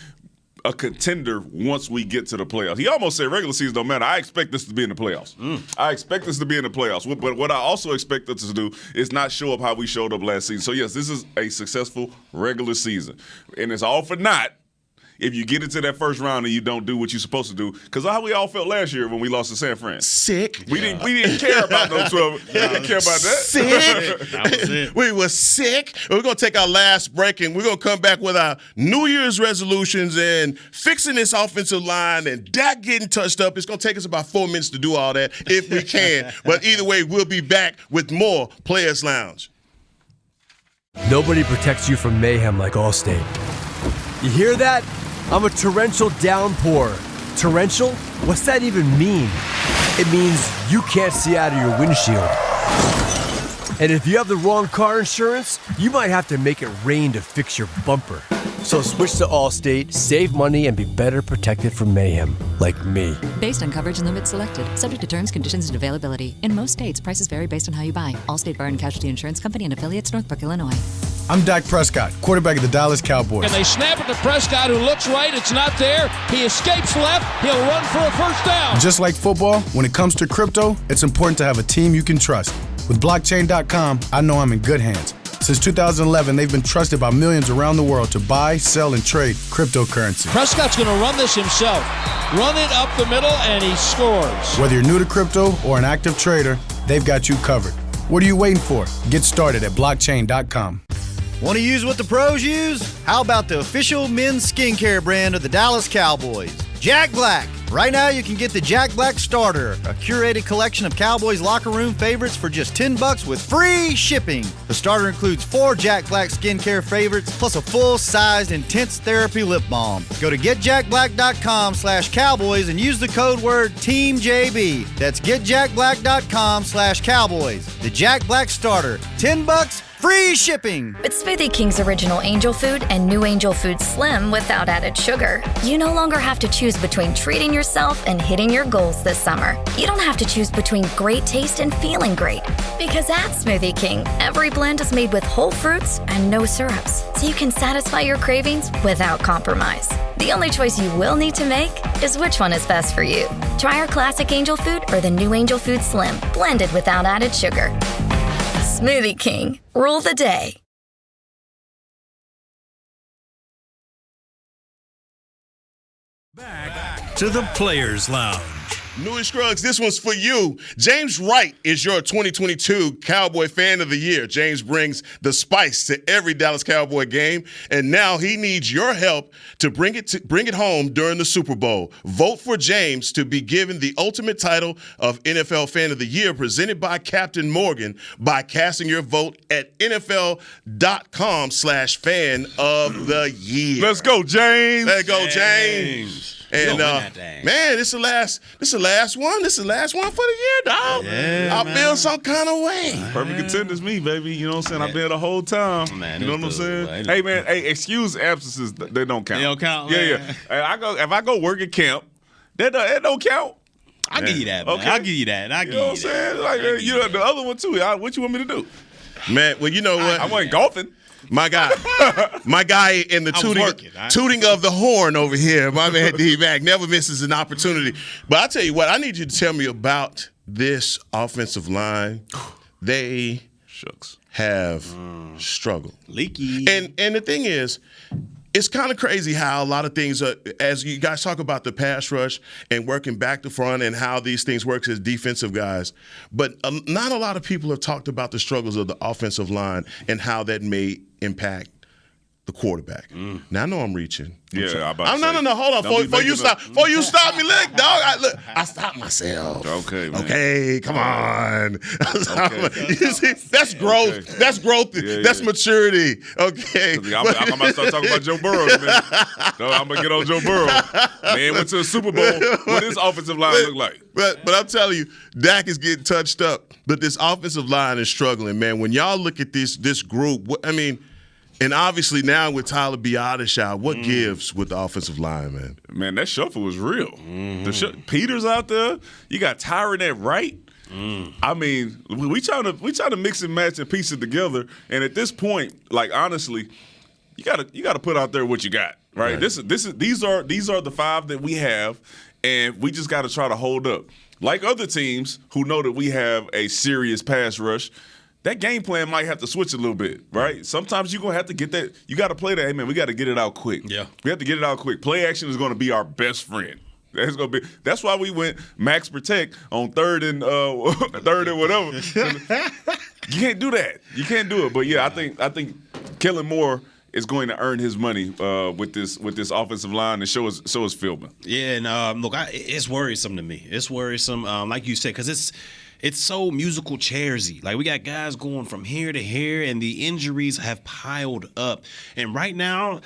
Speaker 5: a contender once we get to the playoffs. He almost said regular season don't matter. I expect this to be in the playoffs. I expect this to be in the playoffs. But what I also expect us to do is not show up how we showed up last season. So, yes, this is a successful regular season. And it's all for naught if you get into that first round and you don't do what you're supposed to do. Because how we all felt last year when we lost to San Fran.
Speaker 4: Sick.
Speaker 5: We didn't care about those 12. We didn't care about that.
Speaker 4: Sick.
Speaker 6: That was it.
Speaker 4: We were sick. We're going to take our last break, and we're going to come back with our New Year's resolutions and fixing this offensive line and Dak getting touched up. It's going to take us about 4 minutes to do all that if we can. But either way, we'll be back with more Players Lounge.
Speaker 9: Nobody protects you from mayhem like Allstate. You hear that? I'm a torrential downpour. Torrential? What's that even mean? It means you can't see out of your windshield. And if you have the wrong car insurance, you might have to make it rain to fix your bumper. So switch to Allstate, save money, and be better protected from mayhem, like me.
Speaker 10: Based on coverage and limits selected, subject to terms, conditions, and availability. In most states, prices vary based on how you buy. Allstate Bar and Casualty Insurance Company and affiliates, Northbrook, Illinois.
Speaker 11: I'm Dak Prescott, quarterback of the Dallas Cowboys.
Speaker 12: And they snap it to Prescott, who looks right. It's not there. He escapes left. He'll run for a first down.
Speaker 11: Just like football, when it comes to crypto, it's important to have a team you can trust. With blockchain.com, I know I'm in good hands. Since 2011, they've been trusted by millions around the world to buy, sell, and trade cryptocurrency.
Speaker 12: Prescott's going to run this himself. Run it up the middle, and he scores.
Speaker 11: Whether you're new to crypto or an active trader, they've got you covered. What are you waiting for? Get started at blockchain.com.
Speaker 13: Want to use what the pros use? How about the official men's skincare brand of the Dallas Cowboys, Jack Black? Right now, you can get the Jack Black Starter, a curated collection of Cowboys locker room favorites for just $10 with free shipping. The starter includes 4 Jack Black skincare favorites, plus a full-sized intense therapy lip balm. Go to getjackblack.com/Cowboys and use the code word TEAMJB. That's getjackblack.com/Cowboys. The Jack Black Starter, $10, free shipping.
Speaker 2: With Smoothie King's original Angel Food and new Angel Food Slim without added sugar, you no longer have to choose between treating yourself and hitting your goals this summer. You don't have to choose between great taste and feeling great. Because at Smoothie King, every blend is made with whole fruits and no syrups, so you can satisfy your cravings without compromise. The only choice you will need to make is which one is best for you. Try our classic Angel Food or the new Angel Food Slim, blended without added sugar. Smoothie King, rule the day.
Speaker 1: Back to the Players Lounge.
Speaker 4: Newy Scruggs, this one's for you. James Wright is your 2022 Cowboy Fan of the Year. James brings the spice to every Dallas Cowboy game, and now he needs your help to bring it home during the Super Bowl. Vote for James to be given the ultimate title of NFL Fan of the Year, presented by Captain Morgan, by casting your vote at NFL.com/fan of the year.
Speaker 5: Let's go, James.
Speaker 4: Let's go, James. And man, this is the last one. This is the last one for the year, dog.
Speaker 6: Yeah,
Speaker 4: I feel some kind of way.
Speaker 5: Perfect contenders, me, baby. You know what I'm saying? I've been here the whole time.
Speaker 6: Man,
Speaker 5: you know what I'm saying? Hey, man. Hey, excuse absences. They don't count.
Speaker 6: They don't count.
Speaker 5: Yeah. If I go work at camp, that don't count.
Speaker 6: I'll give you that, man.
Speaker 5: Okay.
Speaker 6: I'll give you that.
Speaker 5: You know what I'm saying? Like, the other one too. What you want me to do?
Speaker 4: Man, well, you know what?
Speaker 5: I went golfing.
Speaker 4: My guy in the tooting of the horn over here, my man D-Mac, never misses an opportunity. But I tell you what, I need you to tell me about this offensive line. They have struggled.
Speaker 6: Leaky.
Speaker 4: And the thing is, it's kind of crazy how a lot of things, as you guys talk about the pass rush and working back to front and how these things work as defensive guys, but not a lot of people have talked about the struggles of the offensive line and how that may impact the quarterback. Now I know I'm reaching.
Speaker 5: No,
Speaker 4: hold on. Before you stop me, look, dog. I stopped myself.
Speaker 5: Okay, man.
Speaker 4: Okay, come on.
Speaker 5: Okay.
Speaker 4: You see, that's growth.
Speaker 5: Okay.
Speaker 4: That's growth.
Speaker 5: Yeah.
Speaker 4: That's maturity. Okay.
Speaker 5: I'm about to start talking about Joe Burrow, man. No, I'm gonna get on Joe Burrow. Man went to the Super Bowl. What his offensive line look like?
Speaker 4: But I'm telling you, Dak is getting touched up. But this offensive line is struggling, man. When y'all look at this group, and obviously now with Tyler Biadasz, what gives with the offensive line, man?
Speaker 5: Man, that shuffle was real. Peter's out there. You got Tyron at right. I mean, we trying to mix and match and piece it together. And at this point, like honestly, you gotta put out there what you got. right? These are the 5 that we have, and we just got to try to hold up. Like other teams who know that we have a serious pass rush, that game plan might have to switch a little bit, right? Sometimes you're going to have to get that. You got to play that. Hey, man, we got to get it out quick.
Speaker 6: Yeah.
Speaker 5: We have to get it out quick. Play action is going to be our best friend. That's why we went max protect on third and whatever. You can't do that. You can't do it. But yeah, I think Kellen Moore is going to earn his money with this offensive line and show us Philbin.
Speaker 6: Yeah, and look, it's worrisome to me. It's worrisome, like you said, because it's so musical chairsy. Like, we got guys going from here to here, and the injuries have piled up. And right now,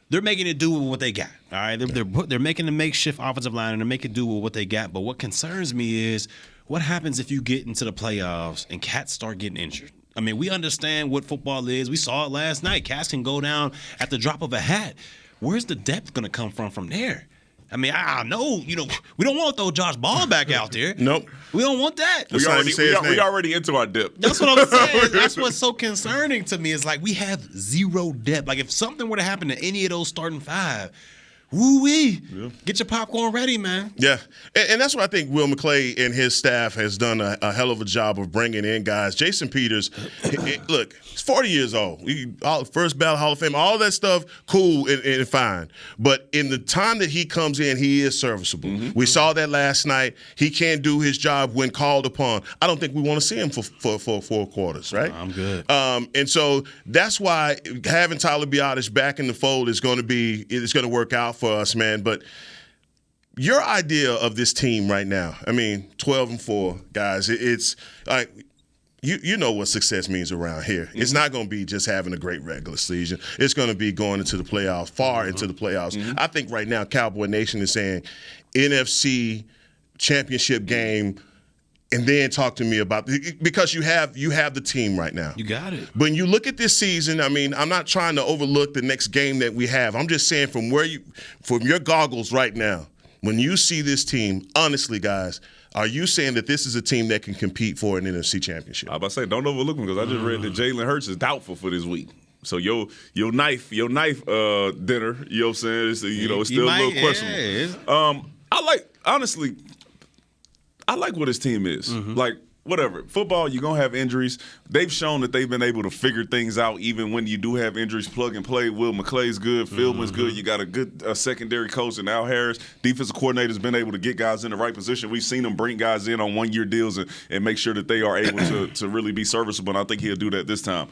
Speaker 6: they're making it do with what they got. All right, they're making the makeshift offensive line, and they're making it do with what they got. But what concerns me is what happens if you get into the playoffs and cats start getting injured. I mean, we understand what football is. We saw it last night. Cats can go down at the drop of a hat. Where's the depth going to come from there? I mean, I know, we don't want to throw Josh Ball back out there.
Speaker 4: Nope.
Speaker 6: We don't want that.
Speaker 5: We already into our depth.
Speaker 6: That's what I'm saying. That's what's so concerning to me is, like, we have zero depth. Like, if something were to happen to any of those starting 5, woo-wee. Yeah. Get your popcorn ready, man.
Speaker 4: Yeah, and that's what I think Will McClay and his staff has done a hell of a job of bringing in guys. Jason Peters, look, he's 40 years old. First ballot Hall of Fame, all that stuff, cool and fine. But in the time that he comes in, he is serviceable. Mm-hmm. We saw that last night. He can do his job when called upon. I don't think we want to see him for 4 quarters, right?
Speaker 6: I'm good.
Speaker 4: And so that's why having Tyler Biadasz back in the fold is going to work out for us, man. But your idea of this team right now, I mean, 12-4, guys, it's like you know what success means around here. Mm-hmm. It's not going to be just having a great regular season. It's going to be going into the playoffs, far into the playoffs. Mm-hmm. I think right now Cowboy Nation is saying NFC championship game. And then talk to me about because you have the team right now.
Speaker 6: You got it.
Speaker 4: When you look at this season, I mean, I'm not trying to overlook the next game that we have. I'm just saying from your goggles right now, when you see this team, honestly, guys, are you saying that this is a team that can compete for an NFC championship?
Speaker 5: I was about to say, don't overlook them, because I just read that Jalen Hurts is doubtful for this week. So your knife dinner, you know what I'm saying? It's still a little questionable. I like what his team is. Mm-hmm. Like, whatever. Football, you're going to have injuries. They've shown that they've been able to figure things out even when you do have injuries. Plug and play. Will McClay's good. Philbin's good. You got a good secondary coach in Al Harris. Defensive coordinator's been able to get guys in the right position. We've seen them bring guys in on one-year deals and make sure that they are able to really be serviceable, and I think he'll do that this time.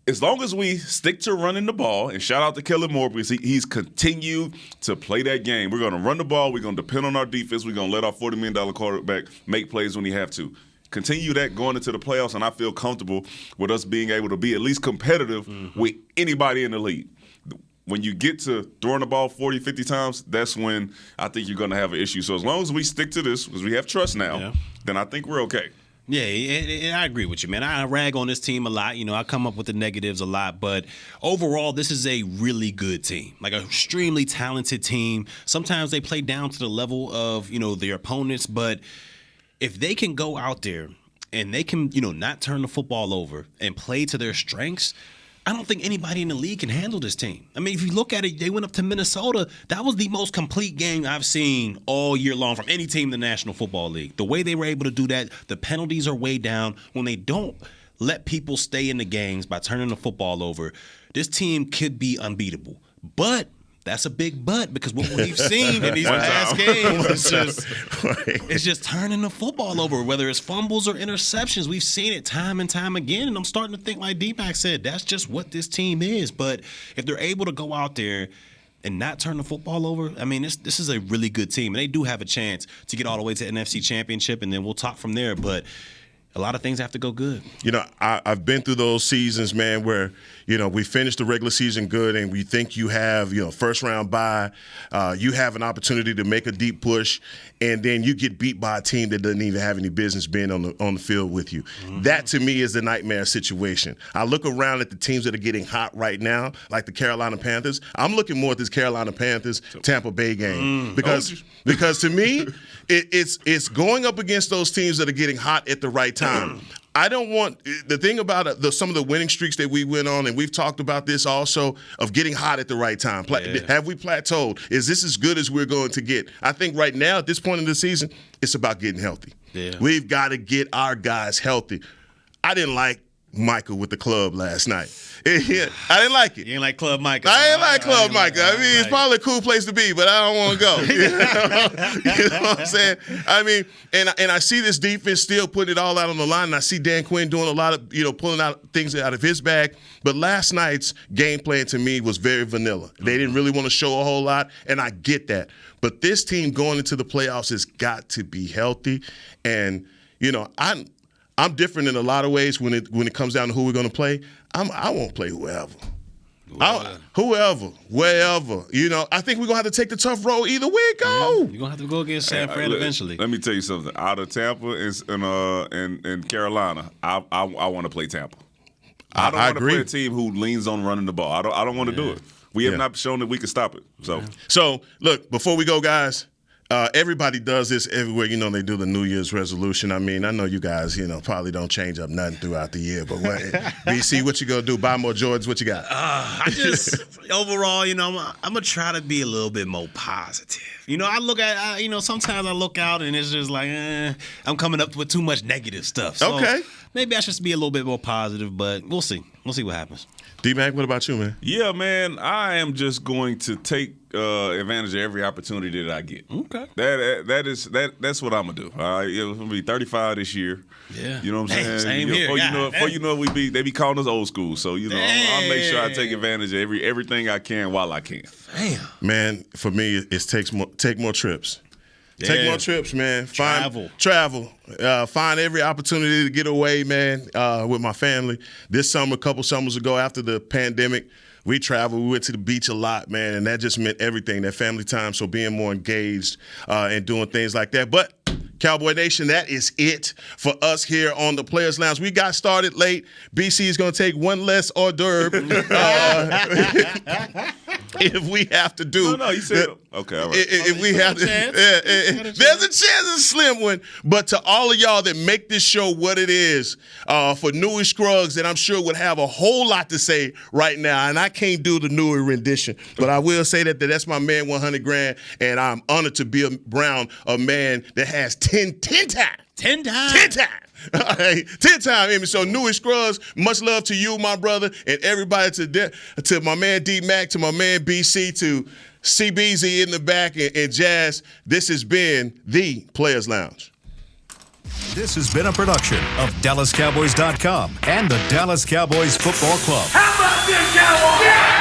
Speaker 5: As long as we stick to running the ball, and shout out to Kellen Moore because he's continued to play that game. We're going to run the ball. We're going to depend on our defense. We're going to let our $40 million quarterback make plays when he have to. Continue that going into the playoffs, and I feel comfortable with us being able to be at least competitive with anybody in the league. When you get to throwing the ball 40, 50 times, that's when I think you're going to have an issue. So as long as we stick to this, because we have trust now, then I think we're okay.
Speaker 6: Yeah, I agree with you, man. I rag on this team a lot. I come up with the negatives a lot. But overall, this is a really good team, like an extremely talented team. Sometimes they play down to the level of, their opponents. But if they can go out there and they can, not turn the football over and play to their strengths, I don't think anybody in the league can handle this team. I mean, if you look at it, they went up to Minnesota. That was the most complete game I've seen all year long from any team in the National Football League. The way they were able to do that, the penalties are way down. When they don't let people stay in the games by turning the football over, this team could be unbeatable. But that's a big but, because what we've seen in these past games is just turning the football over, whether it's fumbles or interceptions. We've seen it time and time again, and I'm starting to think, like D-Mac said, that's just what this team is. But if they're able to go out there and not turn the football over, I mean, this is a really good team, and they do have a chance to get all the way to the NFC Championship, and then we'll talk from there. But a lot of things have to go good.
Speaker 4: I've been through those seasons, man, where, we finish the regular season good and we think you have, first round bye. You have an opportunity to make a deep push, and then you get beat by a team that doesn't even have any business being on the field with you. Mm-hmm. That, to me, is the nightmare situation. I look around at the teams that are getting hot right now, like the Carolina Panthers. I'm looking more at this Carolina Panthers-Tampa Bay game because to me, it's going up against those teams that are getting hot at the right time. I don't want the thing about some of the winning streaks that we went on, and we've talked about this also, of getting hot at the right time. Have we plateaued? Is this as good as we're going to get? I think right now, at this point in the season, it's about getting healthy.
Speaker 6: Yeah.
Speaker 4: We've got to get our guys healthy. I didn't like Michael with the club last night. I didn't like it.
Speaker 6: You ain't like Club Michael.
Speaker 4: I ain't like Club Michael. I mean, it's probably a cool place to be, but I don't want to go. You know what I'm saying? I mean, and I see this defense still putting it all out on the line, and I see Dan Quinn doing a lot of, pulling out things out of his bag. But last night's game plan to me was very vanilla. They didn't really want to show a whole lot, and I get that. But this team going into the playoffs has got to be healthy. And, I'm different in a lot of ways when it comes down to who we're going to play. I won't play whoever. Whoever, wherever. I think we're going to have to take the tough road either way it go.
Speaker 6: Yeah, you're going to have to go against San Fran eventually.
Speaker 5: Let me tell you something. Out of Tampa and Carolina, I want to play Tampa. I don't want to play a team who leans on running the ball. I don't want to do it. We have not shown that we can stop it.
Speaker 4: So, look, before we go, guys, everybody does this everywhere. They do the New Year's resolution. I mean, I know you guys, probably don't change up nothing throughout the year. But BC, what you gonna do? Buy more Jordans? What you got?
Speaker 6: I just overall, I'm gonna try to be a little bit more positive. I look at, sometimes I look out and it's just like, I'm coming up with too much negative stuff. So
Speaker 4: okay.
Speaker 6: Maybe I should be a little bit more positive, but we'll see. We'll see what happens.
Speaker 4: D-Mac, what about you, man?
Speaker 5: Yeah, man, I am just going to take advantage of every opportunity that I get.
Speaker 6: Okay.
Speaker 5: That's what I'm gonna do. All right, I'm gonna be 35 this year.
Speaker 6: Yeah.
Speaker 5: You know what I'm saying?
Speaker 6: Same here.
Speaker 5: Before you know they be calling us old school. So I'll make sure I take advantage of everything I can while I can.
Speaker 6: Damn.
Speaker 4: Man, for me, it's take more trips. Yeah. Take more trips, man. Travel. Find every opportunity to get away, man, with my family. This summer, a couple summers ago after the pandemic, we traveled. We went to the beach a lot, man, and that just meant everything, that family time, so being more engaged and doing things like that. But Cowboy Nation, that is it for us here on the Players Lounge. We got started late. BC is going to take one less hors d'oeuvre if we have to do.
Speaker 5: No, you said okay. All right.
Speaker 4: If we have to, there's a chance, it's a slim one. But to all of y'all that make this show what it is, for Newey Scruggs, that I'm sure would have a whole lot to say right now, and I can't do the Newey rendition, but I will say that that's my man, 100 grand, and I'm honored to be around a man that has 10 times.
Speaker 6: 10 times.
Speaker 4: 10 times. All right, 10 times. So Newey Scruggs, much love to you, my brother, and everybody to my man D-Mac, to my man BC, to CBZ in the back, and Jazz. This has been the Players Lounge.
Speaker 1: This has been a production of DallasCowboys.com and the Dallas Cowboys Football Club.
Speaker 3: How about this, Cowboys? Yeah!